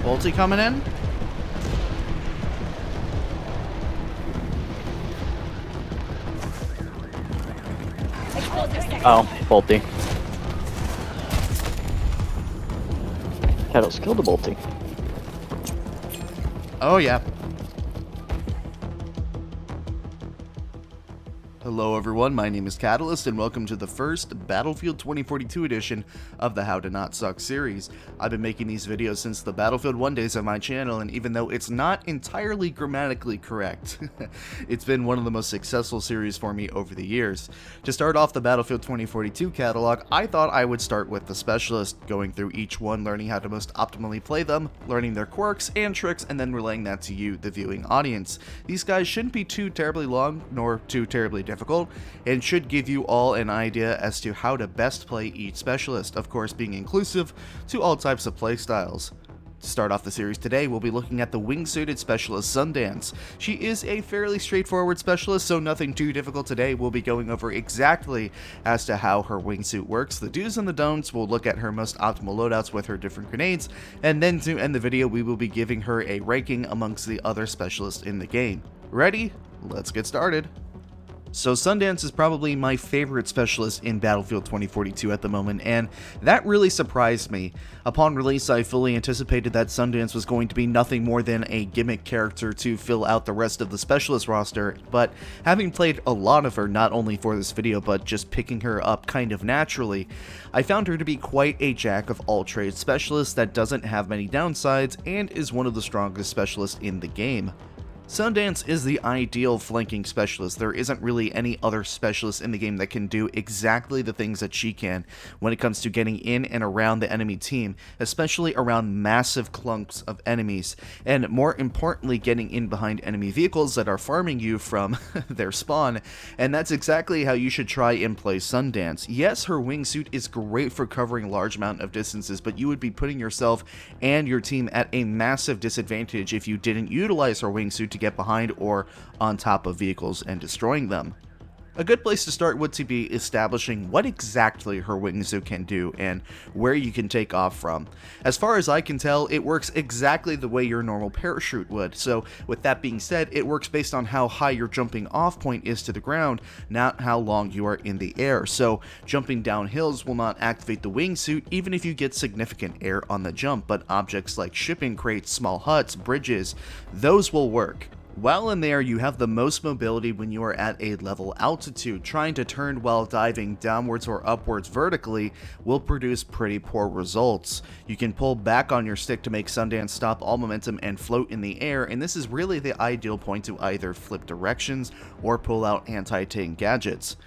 Bolty coming in? Oh, Bolty. Kettles killed the Bolty. Oh, yeah. Hello everyone, my name is Catalyst and welcome to the first Battlefield 2042 edition of the How to Not Suck series. I've been making these videos since the Battlefield 1 days on my channel, and even though it's not entirely grammatically correct, it's been one of the most successful series for me over the years. To start off the Battlefield 2042 catalog, I thought I would start with the Specialist, going through each one, learning how to most optimally play them, learning their quirks and tricks, and then relaying that to you, the viewing audience. These guys shouldn't be too terribly long, nor too terribly difficult, and should give you all an idea as to how to best play each specialist, of course being inclusive to all types of playstyles. To start off the series today, we'll be looking at the wingsuited specialist Sundance. She is a fairly straightforward specialist, so nothing too difficult today. We'll be going over exactly as to how her wingsuit works, the do's and the don'ts. We'll look at her most optimal loadouts with her different grenades, and then to end the video, we will be giving her a ranking amongst the other specialists in the game. Ready? Let's get started. So Sundance is probably my favorite specialist in Battlefield 2042 at the moment, and that really surprised me. Upon release, I fully anticipated that Sundance was going to be nothing more than a gimmick character to fill out the rest of the specialist roster, but having played a lot of her, not only for this video, but just picking her up kind of naturally, I found her to be quite a jack-of-all-trades specialist that doesn't have many downsides and is one of the strongest specialists in the game. Sundance is the ideal flanking specialist. There isn't really any other specialist in the game that can do exactly the things that she can when it comes to getting in and around the enemy team, especially around massive clumps of enemies, and more importantly, getting in behind enemy vehicles that are farming you from their spawn, and that's exactly how you should try and play Sundance. Yes, her wingsuit is great for covering a large amount of distances, but you would be putting yourself and your team at a massive disadvantage if you didn't utilize her wingsuit to get behind or on top of vehicles and destroying them. A good place to start would be establishing what exactly her wingsuit can do and where you can take off from. As far as I can tell, it works exactly the way your normal parachute would. So with that being said, it works based on how high your jumping off point is to the ground, not how long you are in the air. So jumping down hills will not activate the wingsuit even if you get significant air on the jump, but objects like shipping crates, small huts, bridges, those will work. While in there, you have the most mobility when you are at a level altitude. Trying to turn while diving downwards or upwards vertically will produce pretty poor results. You can pull back on your stick to make Sundance stop all momentum and float in the air, and this is really the ideal point to either flip directions or pull out anti-tank gadgets.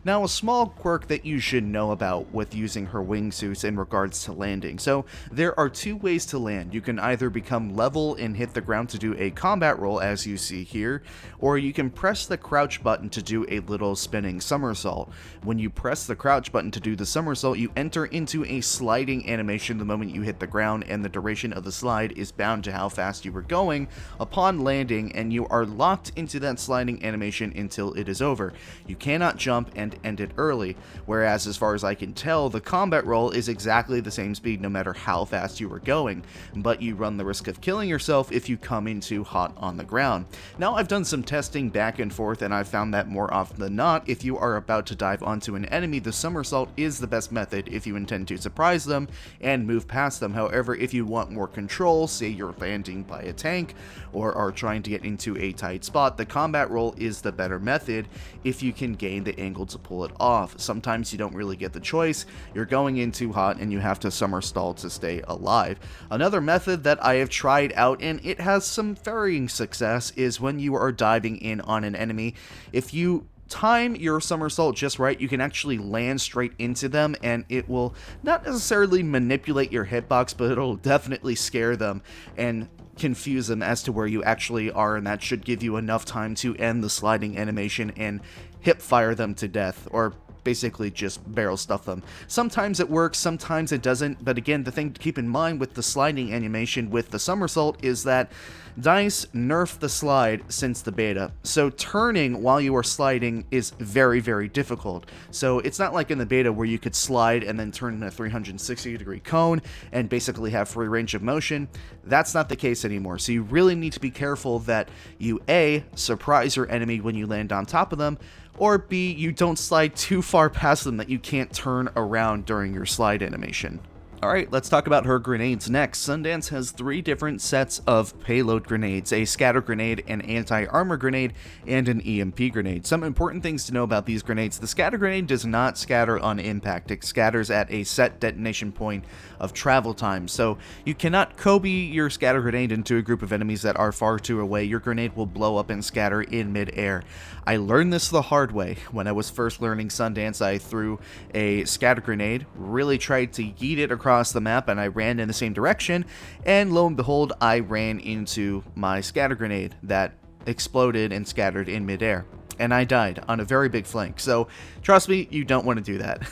Now, a small quirk that you should know about with using her wingsuits in regards to landing. So, there are two ways to land. You can either become level and hit the ground to do a combat roll, as you see here, or you can press the crouch button to do a little spinning somersault. When you press the crouch button to do the somersault, you enter into a sliding animation the moment you hit the ground, and the duration of the slide is bound to how fast you were going upon landing, and you are locked into that sliding animation until it is over. You cannot jump and end it early, whereas as far as I can tell, the combat roll is exactly the same speed no matter how fast you were going, but you run the risk of killing yourself if you come in too hot on the ground. Now, I've done some testing back and forth, and I've found that more often than not, if you are about to dive onto an enemy, the somersault is the best method if you intend to surprise them and move past them. However, if you want more control, say you're landing by a tank or are trying to get into a tight spot, the combat roll is the better method if you can gain the angle to pull it off. Sometimes you don't really get the choice, you're going in too hot and you have to somersault to stay alive. Another method that I have tried out, and it has some varying success, is when you are diving in on an enemy. If you time your somersault just right, you can actually land straight into them, and it will not necessarily manipulate your hitbox, but it'll definitely scare them and confuse them as to where you actually are, and that should give you enough time to end the sliding animation and hip fire them to death, or basically just barrel stuff them. Sometimes it works, sometimes it doesn't, but again, the thing to keep in mind with the sliding animation with the somersault is that DICE nerfed the slide since the beta, so turning while you are sliding is very, very difficult. So it's not like in the beta where you could slide and then turn in a 360-degree cone and basically have free range of motion. That's not the case anymore, so you really need to be careful that you A, surprise your enemy when you land on top of them, or B, you don't slide too far past them that you can't turn around during your slide animation. Alright, let's talk about her grenades next. Sundance has 3 different sets of payload grenades, a scatter grenade, an anti-armor grenade, and an EMP grenade. Some important things to know about these grenades: the scatter grenade does not scatter on impact, it scatters at a set detonation point of travel time, so you cannot Kobe your scatter grenade into a group of enemies that are far too away. Your grenade will blow up and scatter in mid-air. I learned this the hard way. When I was first learning Sundance, I threw a scatter grenade, really tried to yeet it across the map, and I ran in the same direction, and lo and behold, I ran into my scatter grenade that exploded and scattered in midair, and I died on a very big flank. So trust me, you don't want to do that.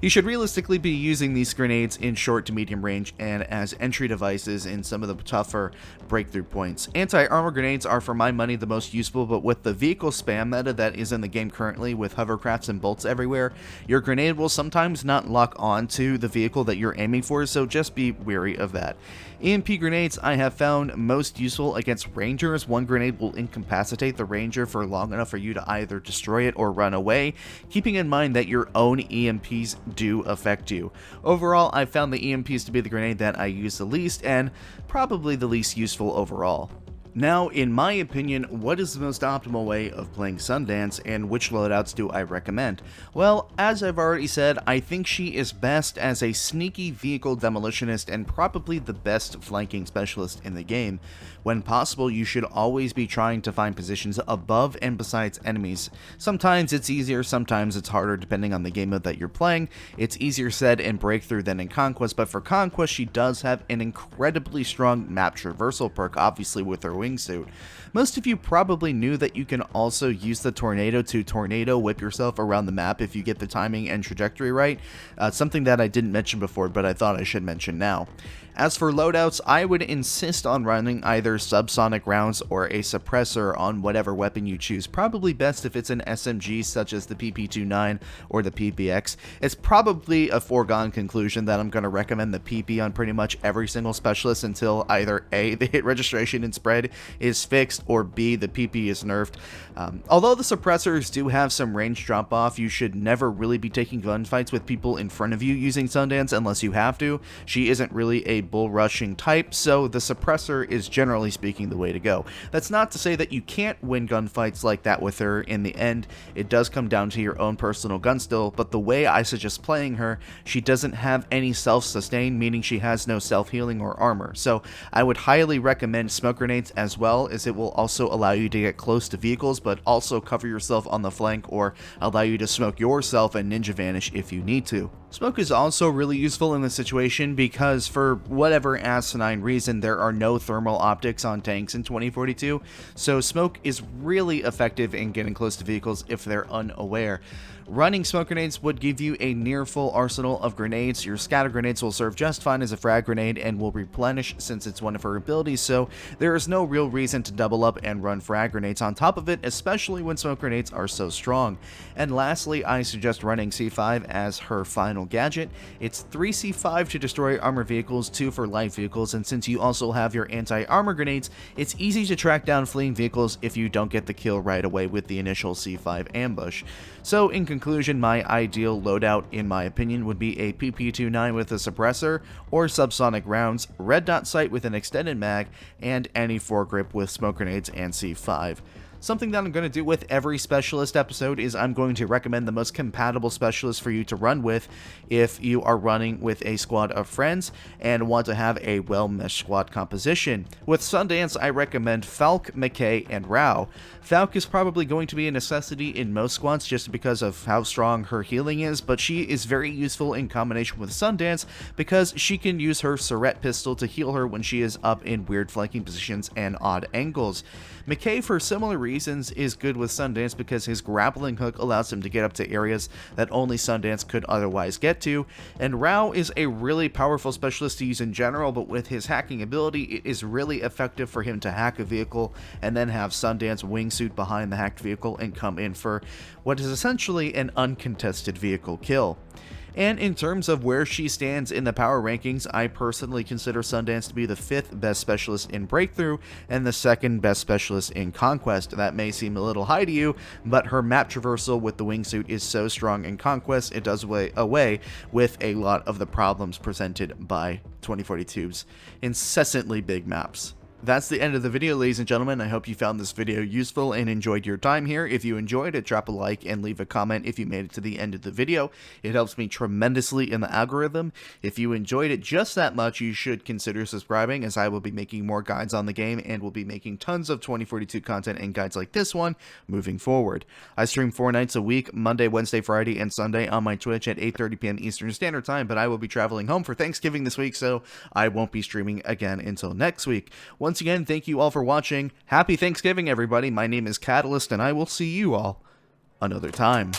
You should realistically be using these grenades in short to medium range and as entry devices in some of the tougher breakthrough points. Anti-armor grenades are, for my money, the most useful, but with the vehicle spam meta that is in the game currently with hovercrafts and bolts everywhere, your grenade will sometimes not lock onto the vehicle that you're aiming for, so just be wary of that. EMP grenades I have found most useful against rangers. One grenade will incapacitate the ranger for long enough for you to either destroy it or run away, keeping in mind that your own EMPs do affect you. Overall, I found the EMPs to be the grenade that I use the least, and probably the least useful overall. Now, in my opinion, what is the most optimal way of playing Sundance, and which loadouts do I recommend? Well, as I've already said, I think she is best as a sneaky vehicle demolitionist and probably the best flanking specialist in the game. When possible, you should always be trying to find positions above and besides enemies. Sometimes it's easier, sometimes it's harder depending on the game mode that you're playing. It's easier said in Breakthrough than in Conquest, but for Conquest she does have an incredibly strong map traversal perk, obviously with her wingsuit. Most of you probably knew that you can also use the tornado to tornado whip yourself around the map if you get the timing and trajectory right, something that I didn't mention before but I thought I should mention now. As for loadouts, I would insist on running either subsonic rounds or a suppressor on whatever weapon you choose, probably best if it's an SMG such as the PP29 or the PPX. It's probably a foregone conclusion that I'm going to recommend the PP on pretty much every single specialist until either A, the hit registration and spread is fixed, or B, the PP is nerfed. Although the suppressors do have some range drop off, you should never really be taking gunfights with people in front of you using Sundance unless you have to. She isn't really a bull rushing type, so the suppressor is generally speaking the way to go. That's not to say that you can't win gunfights like that with her. In the end, it does come down to your own personal gun skill, but the way I suggest playing her, she doesn't have any self-sustain, meaning she has no self-healing or armor, so I would highly recommend smoke grenades, as well as it will also allow you to get close to vehicles but also cover yourself on the flank or allow you to smoke yourself and ninja vanish if you need to. Smoke is also really useful in this situation because for whatever asinine reason there are no thermal optics on tanks in 2042, so smoke is really effective in getting close to vehicles if they're unaware. Running smoke grenades would give you a near full arsenal of grenades. Your scatter grenades will serve just fine as a frag grenade and will replenish since it's one of her abilities, so there is no real reason to double up and run frag grenades on top of it, especially when smoke grenades are so strong. And lastly, I suggest running C5 as her final gadget. It's 3 C5 to destroy armored vehicles, 2 for light vehicles, and since you also have your anti-armor grenades, it's easy to track down fleeing vehicles if you don't get the kill right away with the initial C5 ambush. So in conclusion, my ideal loadout, in my opinion, would be a PP29 with a suppressor or subsonic rounds, red dot sight with an extended mag, and any foregrip with smoke grenades and C5. Something that I'm going to do with every specialist episode is I'm going to recommend the most compatible specialist for you to run with if you are running with a squad of friends and want to have a well-meshed squad composition. With Sundance, I recommend Falk, McKay, and Rao. Falk is probably going to be a necessity in most squads just because of how strong her healing is, but she is very useful in combination with Sundance because she can use her Surette pistol to heal her when she is up in weird flanking positions and odd angles. McKay, for similar reasons, reasons is good with Sundance because his grappling hook allows him to get up to areas that only Sundance could otherwise get to, and Rao is a really powerful specialist to use in general, but with his hacking ability, it is really effective for him to hack a vehicle and then have Sundance wingsuit behind the hacked vehicle and come in for what is essentially an uncontested vehicle kill. And in terms of where she stands in the power rankings, I personally consider Sundance to be the 5th best specialist in Breakthrough and the 2nd best specialist in Conquest. That may seem a little high to you, but her map traversal with the wingsuit is so strong in Conquest, it does away with a lot of the problems presented by 2042's incessantly big maps. That's the end of the video, ladies and gentlemen. I hope you found this video useful and enjoyed your time here. If you enjoyed it, drop a like and leave a comment if you made it to the end of the video. It helps me tremendously in the algorithm. If you enjoyed it just that much, you should consider subscribing, as I will be making more guides on the game and will be making tons of 2042 content and guides like this one moving forward. I stream 4 nights a week, Monday, Wednesday, Friday, and Sunday on my Twitch at 8:30 p.m. Eastern Standard Time, but I will be traveling home for Thanksgiving this week, so I won't be streaming again until next week. Once again, thank you all for watching. Happy Thanksgiving, everybody. My name is Catalyst, and I will see you all another time.